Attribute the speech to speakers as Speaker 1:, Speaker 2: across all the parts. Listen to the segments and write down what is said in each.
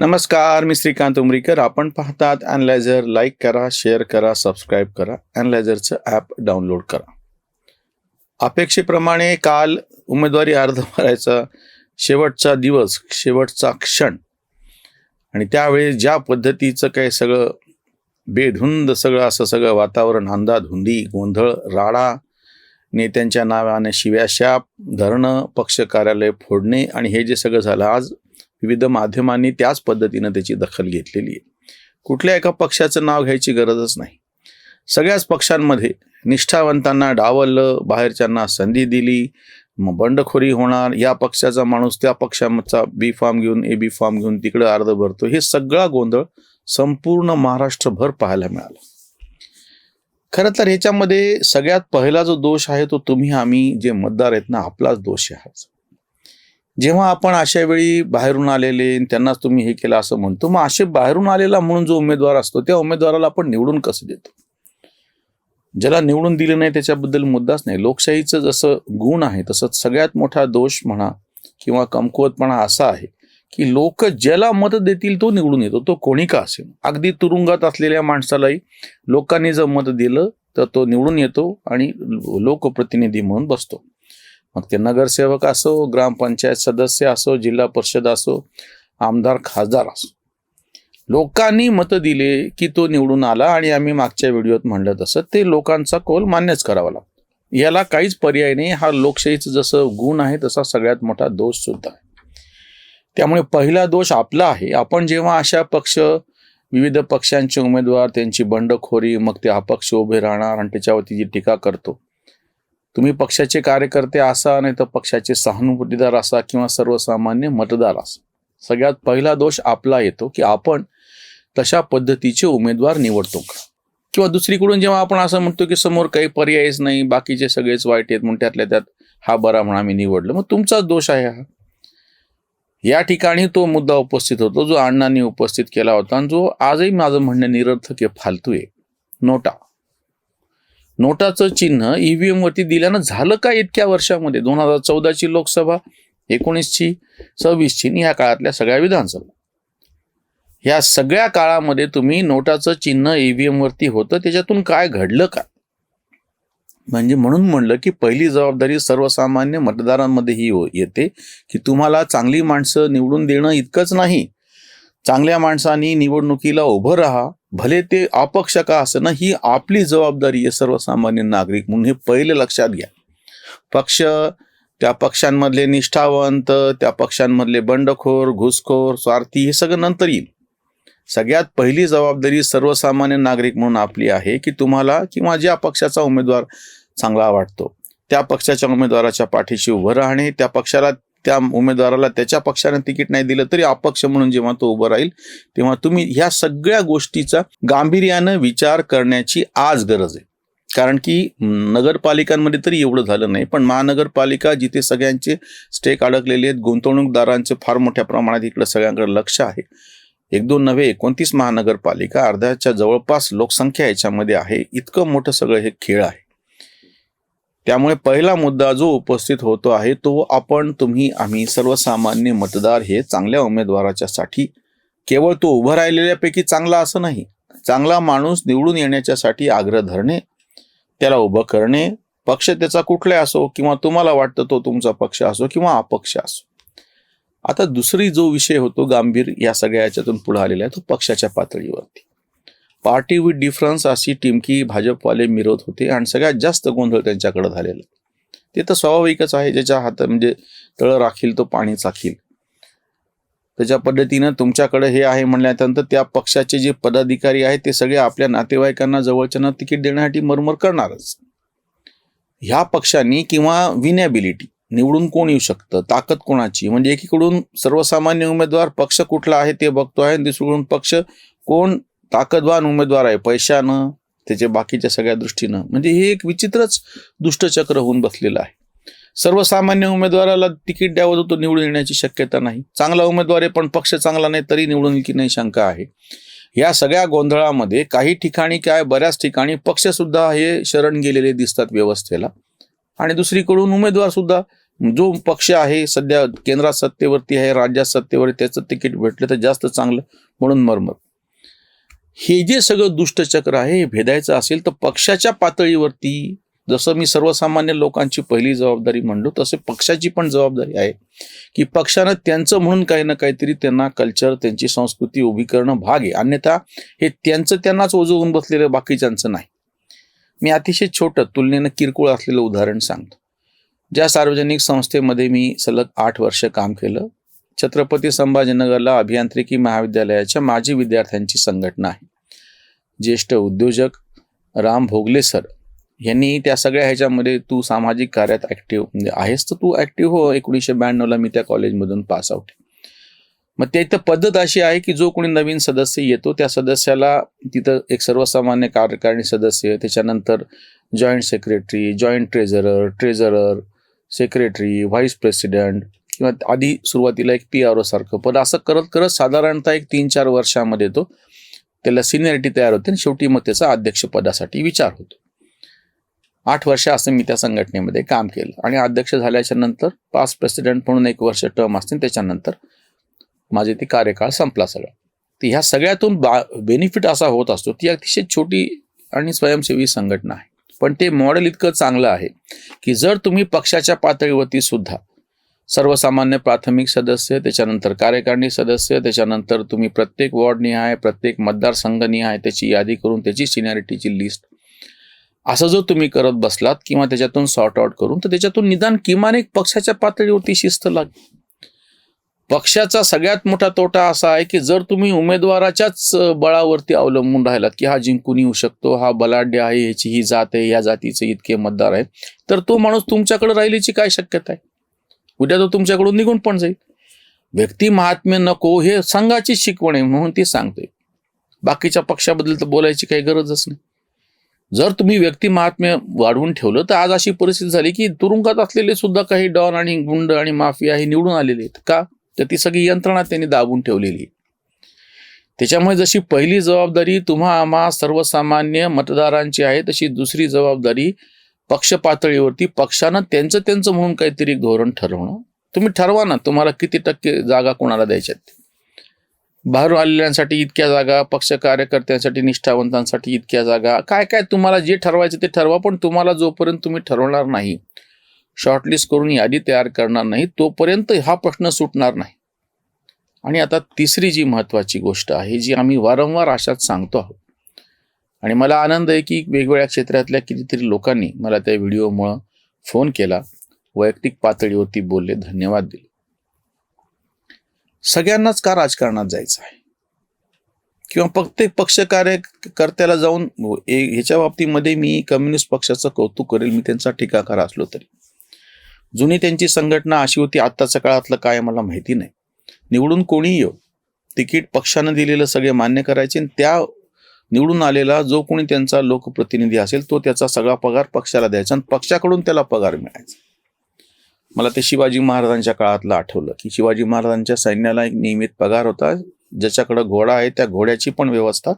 Speaker 1: नमस्कार, मी श्रीकांत उमरीकर. आपण पाहतात ॲनलायझर. लाईक करा, शेअर करा, सबस्क्राईब करा. ॲनलायझरचं ॲप डाउनलोड करा. अपेक्षेप्रमाणे काल उमेदवारी अर्ज भरायचा शेवटचा दिवस, शेवटचा क्षण, आणि त्यावेळी ज्या पद्धतीचं काही सगळं बेधुंद सगळं वातावरण, अंधाधुंदी, गोंधळ, राडा, नेत्यांच्या नावाने शिव्याशाप, धरणं, पक्ष कार्यालय फोडणे, आणि हे जे सगळं झालं आज विविध माध्यमांनी त्याच पद्धतीनं त्याची दखल घेतलेली आहे. कुठल्या एका पक्षाचं नाव घ्यायची गरजच नाही. सगळ्याच पक्षांमध्ये निष्ठावंतांना डावललं, बाहेरच्यांना संधी दिली, मग बंडखोरी होणार. या पक्षाचा माणूस त्या पक्षाचा बी फॉर्म घेऊन AB फॉर्म घेऊन तिकडे अर्ज भरतो. हे सगळा गोंधळ संपूर्ण महाराष्ट्रभर पाहायला मिळाला. खरं तर ह्याच्यामध्ये सगळ्यात पहिला जो दोष आहे तो तुम्ही आम्ही जे मतदार आहेत ना, आपलाच दोष आहे. जेव्हा आपण अशा वेळी बाहेरून आलेले त्यांनाच तुम्ही हे केलं असं म्हणतो, मग असे बाहेरून आलेला म्हणून जो उमेदवार असतो त्या उमेदवाराला आपण निवडून कसं देतो? ज्याला निवडून दिलं नाही त्याच्याबद्दल मुद्दाच नाही. लोकशाहीचं जसं गुण आहे तसंच सगळ्यात मोठा दोष म्हणा किंवा कमकुवतपणा असा आहे की लोक ज्याला मत देतील तो निवडून येतो, तो कोणी का असेल. अगदी तुरुंगात असलेल्या माणसालाही लोकांनी जर मत दिलं तर तो निवडून येतो आणि लोकप्रतिनिधी म्हणून बसतो. मग ते नगरसेवक असो, ग्रामपंचायत सदस्य असो, जिल्हा परिषद असो, आमदार खासदार असो, लोकांनी मत दिले की तो निवडून आला. आणि आम्ही मागच्या व्हिडिओत म्हणलं तसं ते लोकांचा कौल मान्यच करावा लागतो. याला काहीच पर्याय नाही. हा लोकशाहीचं जसं गुण आहे तसा सगळ्यात मोठा दोष सुद्धा आहे. त्यामुळे पहिला दोष आपला आहे. आपण जेव्हा अशा विविध पक्षांचे उमेदवार, त्यांची बंडखोरी, मग ते अपक्ष उभे राहणार आणि त्याच्यावरती जी टीका करतो, तुम्ही पक्षाचे कार्यकर्ते असा, नाही तर पक्षाचे सहानुभूतीदार असा किंवा सर्वसामान्य मतदार असा, सगळ्यात पहिला दोष आपला येतो की आपण तशा पद्धतीचे उमेदवार निवडतो का. किंवा दुसरीकडून जेव्हा आपण असं म्हणतो की समोर काही पर्यायच नाही, बाकीचे सगळेच वाईट आहेत, म्हणून त्यातल्या त्यात हा बरा म्हणून आम्ही निवडलं, मग तुमचाच दोष आहे हा. या ठिकाणी तो मुद्दा उपस्थित होतो जो अण्णांनी उपस्थित केला होता आणि जो आजही माझं म्हणणं निरर्थक आहे, फालतू आहे. नोटाचं चिन्ह EVM वरती दिल्यानं झालं का इतक्या वर्षामध्ये? 2014ची लोकसभा, 19ची, 26ची, ह्या काळातल्या सगळ्या विधानसभा, ह्या सगळ्या काळामध्ये तुम्ही नोटाचं चिन्ह EVM वरती होतं, त्याच्यातून काय घडलं का? म्हणजे म्हणून म्हणलं की पहिली जबाबदारी सर्वसामान्य मतदारांमध्ये ही येते की तुम्हाला चांगली माणसं निवडून देणं इतकंच नाही, चांगल्या माणसांनी निवडणुकीला उभं राहा, भले ते अपक्ष का असं ना, ही आपली जबाबदारी आहे सर्वसामान्य नागरिक म्हणून. हे पहिले लक्षात घ्या. पक्ष, त्या पक्षांमधले निष्ठावंत, त्या पक्षांमधले बंडखोर, घुसखोर, स्वार्थी, हे सगळं नंतर येईल. सगळ्यात पहिली जबाबदारी सर्वसामान्य नागरिक म्हणून आपली आहे की तुम्हाला किंवा ज्या पक्षाचा उमेदवार चांगला वाटतो त्या पक्षाच्या उमेदवाराच्या पाठीशी उभं राहणे. त्या उमेदवाराला त्याच्या पक्षाने तिकीट नाही दिलं तरी अपक्ष म्हणून जेव्हा तो उभं राहील तेव्हा तुम्ही ह्या सगळ्या गोष्टीचा गांभीर्यानं विचार करण्याची आज गरज आहे. कारण की नगरपालिकांमध्ये तरी एवढं झालं नाही, पण महानगरपालिका जिथे सगळ्यांचे स्टेक अडकलेले आहेत, गुंतवणूकदारांचे फार मोठ्या प्रमाणात इकडं सगळ्यांकडे लक्ष आहे. 1-2 नव्हे, 29 महानगरपालिका, अर्ध्याच्या जवळपास लोकसंख्या याच्यामध्ये आहे. इतकं मोठं सगळं हे खेळ आहे. त्यामुळे पहिला मुद्दा जो उपस्थित होतो आहे तो आपण, तुम्ही, आम्ही सर्वसामान्य मतदार हे चांगल्या उमेदवाराच्या साठी, केवळ तो उभं राहिलेल्यापैकी चांगला असं नाही, चांगला माणूस निवडून येण्याच्यासाठी आग्रह धरणे, त्याला उभं करणे, पक्ष त्याचा कुठला असो किंवा तुम्हाला वाटतं तो तुमचा पक्ष असो किंवा अपक्ष असो. आता दुसरी जो विषय होतो गंभीर या सगळ्या याच्यातून पुढे आलेला आहे तो पक्षाच्या पातळीवरती. पार्टी विथ डिफरन्स अशी टिमकी भाजपवाले मिरवत होते आणि सगळ्यात जास्त गोंधळ त्यांच्याकडे झालेला. ते तर स्वाभाविकच आहे, ज्याच्या हातात म्हणजे तळ राखील तो पाणी चाखील. त्याच्या पद्धतीनं तुमच्याकडे हे आहे म्हणल्यानंतर त्या पक्षाचे जे पदाधिकारी आहेत ते सगळे आपल्या नातेवाईकांना, जवळच्यांना तिकीट देण्यासाठी मरमर करणारच. ह्या पक्षांनी किंवा विनॅबिलिटी, निवडून कोण येऊ शकतं, ताकद कोणाची, म्हणजे एकीकडून सर्वसामान्य उमेदवार पक्ष कुठला आहे ते बघतो आहे, दुसरीकडून पक्ष कोण ताकदवान उमेदवार आहे पैशानं, त्याच्या बाकीच्या सगळ्या दृष्टीनं, म्हणजे हे एक विचित्रच दुष्टचक्र होऊन बसलेलं आहे. सर्वसामान्य उमेदवाराला तिकीट द्यावं तो निवडून येण्याची शक्यता नाही, चांगला उमेदवार आहे पण पक्ष चांगला नाही तरी निवडून येईल की नाही शंका आहे. या सगळ्या गोंधळामध्ये काही ठिकाणी बऱ्याच ठिकाणी पक्ष सुद्धा हे शरण गेलेले दिसतात व्यवस्थेला. आणि दुसरीकडून उमेदवार सुद्धा जो पक्ष आहे सध्या केंद्रात सत्तेवरती आहे, राज्यात सत्तेवर, त्याचं तिकीट भेटलं तर जास्त चांगलं म्हणून मरमर. हे जे सगळं दुष्टचक्र आहे हे भेदायचं असेल तर पक्षाच्या पातळीवरती, जसं मी सर्वसामान्य लोकांची पहिली जबाबदारी म्हणलो तसे पक्षाची पण जबाबदारी आहे की पक्षानं त्यांचं म्हणून काही ना काहीतरी त्यांना कल्चर, त्यांची संस्कृती उभी करणं भाग आहे. अन्यथा हे त्यांचं त्यांनाच ओझवून बसलेलं, बाकीच्यांचं नाही. मी अतिशय छोटं, तुलनेनं किरकोळ असलेलं उदाहरण सांगतो. ज्या सार्वजनिक संस्थेमध्ये मी सलग 8 वर्ष काम केलं, छत्रपती संभाजीनगरला अभियांत्रिकी महाविद्यालयाच्या माजी विद्यार्थ्यांची संघटना आहे. ज्येष्ठ उद्योजक राम भोगले सर यांनी त्या सगळ्या ह्याच्यामध्ये, तू सामाजिक कार्यात ॲक्टिव्ह आहेस तर तू ॲक्टिव्ह हो. 1992ला मी त्या कॉलेजमधून पास आउट. मग त्या इथं पद्धत अशी आहे की जो कोणी नवीन सदस्य येतो त्या सदस्याला तिथं एक सर्वसामान्य कार्यकारिणी सदस्य, त्याच्यानंतर joint secretary, joint treasurer, secretary, vice president किंवा आधी सुरुवातीला एक PRO सारखं पद, असं करत करत साधारणतः एक 3-4 वर्षामध्ये तो त्याला सिनियरिटी तयार होते आणि शेवटी मग त्याचा अध्यक्षपदासाठी विचार होतो. 8 वर्ष असं मी त्या संघटनेमध्ये काम केलं आणि अध्यक्ष झाल्याच्या नंतर पास प्रेसिडेंट म्हणून 1 वर्ष टर्म असते, त्याच्यानंतर माझे ती कार्यकाळ संपला सगळा. तर ह्या सगळ्यातून बेनिफिट असा होत असतो. ती अतिशय छोटी आणि स्वयंसेवी संघटना आहे, पण ते मॉडेल इतकं चांगलं आहे की जर तुम्ही पक्षाच्या पातळीवरती सुद्धा सर्वसामान्य प्राथमिक सदस्य, त्याच्यानंतर कार्यकारिणी सदस्य, त्याच्यानंतर तुम्ही प्रत्येक वॉर्डनिहाय, प्रत्येक मतदारसंघनिहाय त्याची यादी करून त्याची सिनियरिटीची लिस्ट, असं जर तुम्ही करत बसलात किंवा त्याच्यातून सॉर्ट आउट करून, तर त्याच्यातून निदान किमान एक पक्षाच्या पातळीवरती शिस्त लागेल. पक्षाचा सगळ्यात मोठा तोटा असा आहे की जर तुम्ही उमेदवाराच्याच बळावरती अवलंबून राहिलात की हा जिंकून येऊ शकतो, हा बलाढ्य आहे, ह्याची ही जात आहे, या जातीचे इतके मतदार आहेत, तर तो माणूस तुमच्याकडे राहिल्याची काय शक्यता आहे? उद्या तो तुमच्याकडून निघून पण जाईल. व्यक्ती महात्म्य नको, हे संघाची शिकवण आहे म्हणून ती सांगते. बाकीच्या पक्षाबद्दल तर बोलायची काही गरजच नाही. जर तुम्ही व्यक्ती महात्म्य वाढवून ठेवलं तर आज अशी परिस्थिती झाली की तुरुंगात असलेले सुद्धा काही डॉन आणि गुंड आणि माफिया हे निवडून आलेले आहेत. का? तर ती सगळी यंत्रणा त्यांनी दाबून ठेवलेली. त्याच्यामुळे जशी पहिली जबाबदारी तुम्हा आम्हा सर्वसामान्य मतदारांची आहे, तशी दुसरी जबाबदारी पक्ष पातळीवरती पक्षानं त्यांचं म्हणून काहीतरी धोरण ठरवणं. तुम्ही ठरवा ना, तुम्हाला किती टक्के जागा कोणाला द्यायच्यात. बाहेरून आलेल्यांसाठी इतक्या जागा, पक्ष कार्यकर्त्यांसाठी, निष्ठावंतांसाठी इतक्या जागा, काय काय तुम्हाला जे ठरवायचं ते ठरवा. पण तुम्हाला जोपर्यंत तुम्ही ठरवणार नाही, शॉर्टलिस्ट करून यादी तयार करणार नाही, तोपर्यंत हा प्रश्न सुटणार नाही. आणि आता तिसरी जी महत्त्वाची गोष्ट आहे, जी आम्ही वारंवार अशाच सांगतो आहोत, आणि मला आनंद आहे की वेगवेगळ्या क्षेत्रातल्या कितीतरी लोकांनी मला त्या व्हिडिओमुळं फोन केला, वैयक्तिक पातळीवरती बोलले, धन्यवाद दिले. सगळ्यांनाच का राजकारणात जायचं आहे किंवा प्रत्येक पक्ष कार्यकर्त्याला जाऊन ह्याच्या बाबतीमध्ये मी कम्युनिस्ट पक्षाचं कौतुक करेल, मी त्यांचा टीकाकार असलो तरी. जुनी त्यांची संघटना अशी होती, आत्ताच्या काळातलं काय मला माहिती नाही. निवडून कोणी येऊ, तिकीट पक्षानं दिलेलं सगळे मान्य करायचे, आणि त्या निवडून आलेला जो कोणी त्यांचा लोकप्रतिनिधी असेल तो त्याचा सगळा पगार पक्षाला द्यायचा आणि पक्षाकडून त्याला पगार मिळायचा. मला ते शिवाजी महाराजांच्या काळातलं आठवलं की शिवाजी महाराजांच्या सैन्याला एक नियमित पगार होता. ज्याच्याकडं घोडा आहे त्या घोड्याची पण व्यवस्था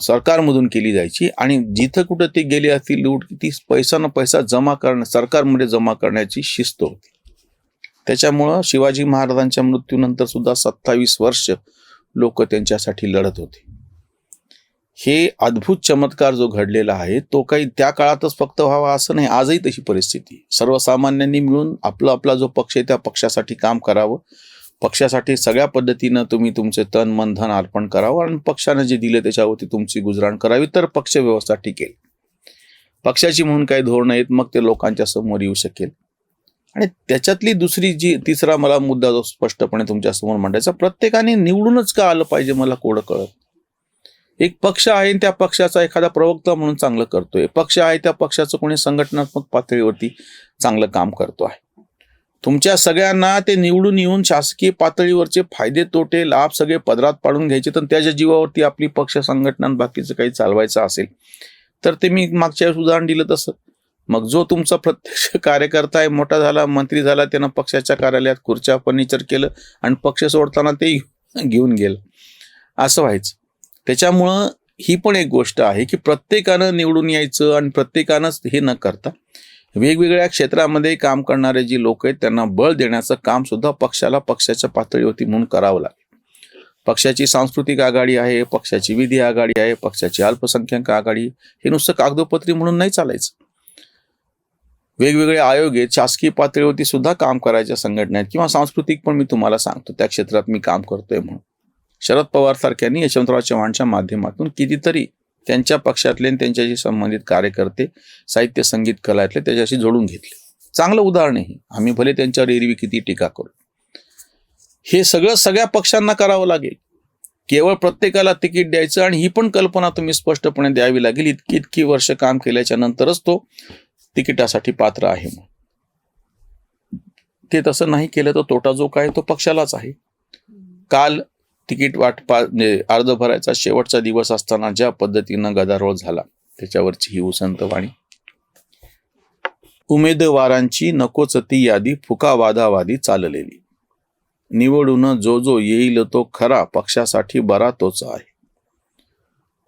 Speaker 1: सरकारमधून केली जायची, आणि जिथं कुठं ते गेले असतील लूट, ती पैसा न पैसा जमा करणं, सरकारमध्ये जमा करण्याची शिस्त होती. त्याच्यामुळं शिवाजी महाराजांच्या मृत्यूनंतर सुद्धा 27 वर्ष लोक त्यांच्यासाठी लढत होते. हे अद्भुत चमत्कार जो घडलेला आहे तो काही त्या काळातच फक्त व्हावा असं नाही, आजही तशी परिस्थिती. सर्वसामान्यांनी मिळून आपला जो पक्ष आहे त्या पक्षासाठी काम करावं, पक्षासाठी सगळ्या पद्धतीनं तुम्ही तुमचे तन मन धन अर्पण करावं, आणि पक्षानं जे दिले त्याच्यावरती तुमची गुजराण करावी, तर पक्ष व्यवस्था टिकेल. पक्षाची म्हणून काही धोरणं आहेत, मग ते लोकांच्या समोर येऊ शकेल. आणि त्याच्यातली तिसरा मला मुद्दा जो स्पष्टपणे तुमच्या समोर मांडायचा, प्रत्येकाने निवडूनच का आलं पाहिजे मला कोडं कळत. एक पक्ष आहे, त्या पक्षाचा एखादा प्रवक्ता म्हणून चांगलं करतोय, पक्ष आहे त्या पक्षाचं कोणी संघटनात्मक पातळीवरती चांगलं काम करतो आहे. तुमच्या सगळ्यांना ते निवडून येऊन शासकीय पातळीवरचे फायदे तोटे लाभ सगळे पदरात पाडून घ्यायचे, तर त्याच्या जीवावरती आपली पक्ष संघटना बाकीचं काही चालवायचं असेल तर ते मी मागच्या वेळेस उदाहरण दिलं तसं. मग जो तुमचा प्रत्यक्ष कार्यकर्ता आहे, मोठा झाला, मंत्री झाला, त्यानं पक्षाच्या कार्यालयात खुर्च्या फर्निचर केलं आणि पक्ष सोडताना ते घेऊन गेलं, असं व्हायचं. त्याच्यामुळं ही पण एक गोष्ट आहे की प्रत्येकानं निवडून यायचं आणि प्रत्येकानंच हे न करता वेगवेगळ्या क्षेत्रामध्ये काम करणारे जी लोक आहेत त्यांना बळ देण्याचं काम सुद्धा पक्षाला पक्षाच्या पातळीवरती म्हणून करावं लागेल. पक्षाची सांस्कृतिक आघाडी आहे, पक्षाची विधी आघाडी आहे, पक्षाची अल्पसंख्याक आघाडी, हे नुसतं कागदोपत्री म्हणून नाही चालायचं. वेगवेगळे आयोग आहेत, शासकीय पातळीवरती सुद्धा काम करायच्या संघटना आहेत किंवा सांस्कृतिक पण मी तुम्हाला सांगतो त्या क्षेत्रात मी काम करतोय म्हणून. शरद पवार सारख्यांनी यशवंतराव चव्हाणच्या माध्यमातून कितीतरी त्यांच्या पक्षातले आणि त्यांच्याशी संबंधित कार्यकर्ते, साहित्य संगीत कलातले त्याच्याशी जोडून घेतले. चांगलं उदाहरण आहे. आम्ही भले त्यांच्यावर एरवी किती टीका करू, हे सगळं सगळ्या पक्षांना करावं लागेल. केवळ प्रत्येकाला तिकीट द्यायचं आणि ही पण कल्पना तुम्ही स्पष्टपणे द्यावी लागेल इतकी वर्ष काम केल्याच्या नंतरच तो तिकिटासाठी पात्र आहे म्हणून. ते तसं नाही केलं तर तोटा जो काय तो पक्षालाच आहे. काल तिकीट अर्ज भरायचा शेवटचा दिवस असताना ज्या पद्धतीनं गदारोळ झाला त्याच्यावरची ही उसंत वाणी. उमेदवारांची नकोच ती यादी फुकावादावादी चाललेली, निवडून जो येईल तो खरा, पक्षासाठी बरा तोच आहे.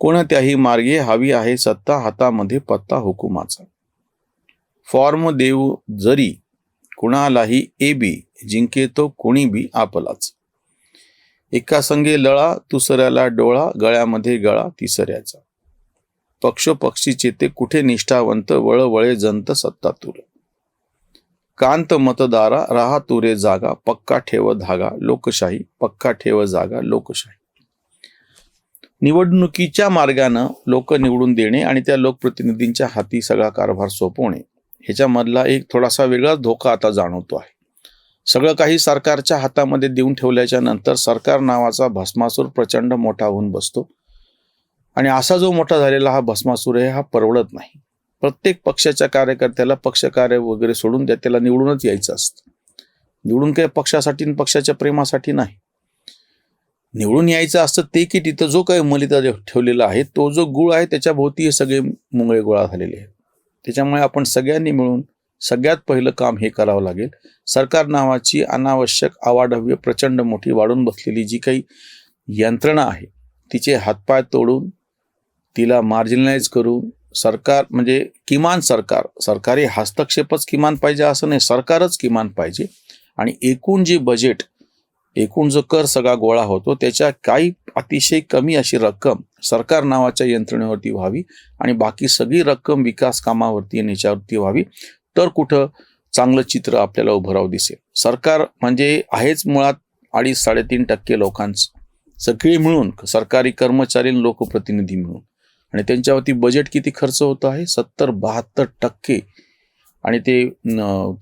Speaker 1: कोणत्याही मार्गे हवी आहे सत्ता, हातामध्ये पत्ता हुकुमाचा. फॉर्म देऊ जरी कुणालाही एबी, जिंके तो कोणी बी आपलाच. एका संगे लळा, दुसऱ्याला डोळा, गळ्यामध्ये गळा तिसऱ्याचा. पक्षोपक्षीचे ते कुठे निष्ठावंत, वळवळे जंत सत्ता तुर. कांत मतदारा राहा तुरे जागा, पक्का ठेव धागा लोकशाही, पक्का ठेव जागा लोकशाही. निवडणुकीच्या मार्गानं लोक निवडून देणे आणि त्या लोकप्रतिनिधींच्या हाती सगळा कारभार सोपवणे, ह्याच्यामधला एक थोडासा वेगळाच धोका आता जाणवतो आहे. सगळं काही सरकारच्या हातामध्ये देऊन ठेवल्याच्या नंतर सरकार नावाचा भस्मासूर प्रचंड मोठा होऊन बसतो आणि असा जो मोठा झालेला हा भस्मासूर आहे हा परवडत नाही. प्रत्येक पक्षाच्या कार्यकर्त्याला पक्ष कार्य वगैरे सोडून त्याला निवडूनच यायचं असतं. निवडून काय पक्षासाठी आणि पक्षाच्या प्रेमासाठी नाही. निवडून यायचं असतं ते की तिथं जो काही मलिदा ठेवलेला आहे तो जो गुळ आहे त्याच्या भोवती हे सगळे मुंगळे गोळा झालेले आहेत. त्याच्यामुळे आपण सगळ्यांनी मिळून सगळ्यात पहिलं काम हे करावं लागेल. सरकार नावाची अनावश्यक अवाढव्य प्रचंड मोठी वाढून बसलेली जी काही यंत्रणा आहे तिचे हातपाय तोडून तिला मार्जिनलाइज करून सरकार म्हणजे किमान सरकारी हस्तक्षेपच किमान पाहिजे असं नाही, सरकारच किमान पाहिजे. आणि एकूण जे बजेट, एकूण जो कर सगळा गोळा होतो त्याच्या काही अतिशय कमी अशी रक्कम सरकार नावाच्या यंत्रणेवरती व्हावी आणि बाकी सगळी रक्कम विकास कामावरती आणि याच्यावरती व्हावी. तर कुठं चांगलं चित्र आपल्याला उभं राहू दिसेल. सरकार म्हणजे आहेच मुळात 2.5-3% लोकांचं, सगळे मिळून सरकारी कर्मचारी लोकप्रतिनिधी मिळून, आणि त्यांच्यावरती बजेट किती खर्च होतो आहे 70-72%. आणि ते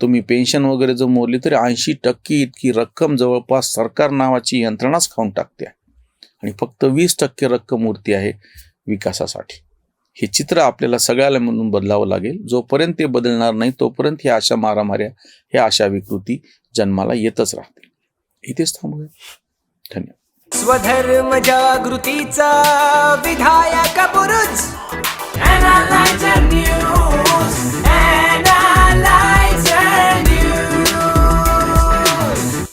Speaker 1: तुम्ही पेन्शन वगैरे जर मोरली तरी 80% इतकी रक्कम जवळपास सरकार नावाची यंत्रणाच खाऊन टाकते आणि फक्त 20% रक्कम उरती आहे विकासासाठी. हे चित्र आपल्याला सगळ्याला म्हणून बदलावं लागेल. जोपर्यंत ते बदलणार नाही तोपर्यंत ह्या अशा मारामाऱ्या, ह्या अशा विकृती जन्माला येतच राहतील. इथेच थांबूया. धन्यवाद.
Speaker 2: स्वधर्म जागृतीचा विधायक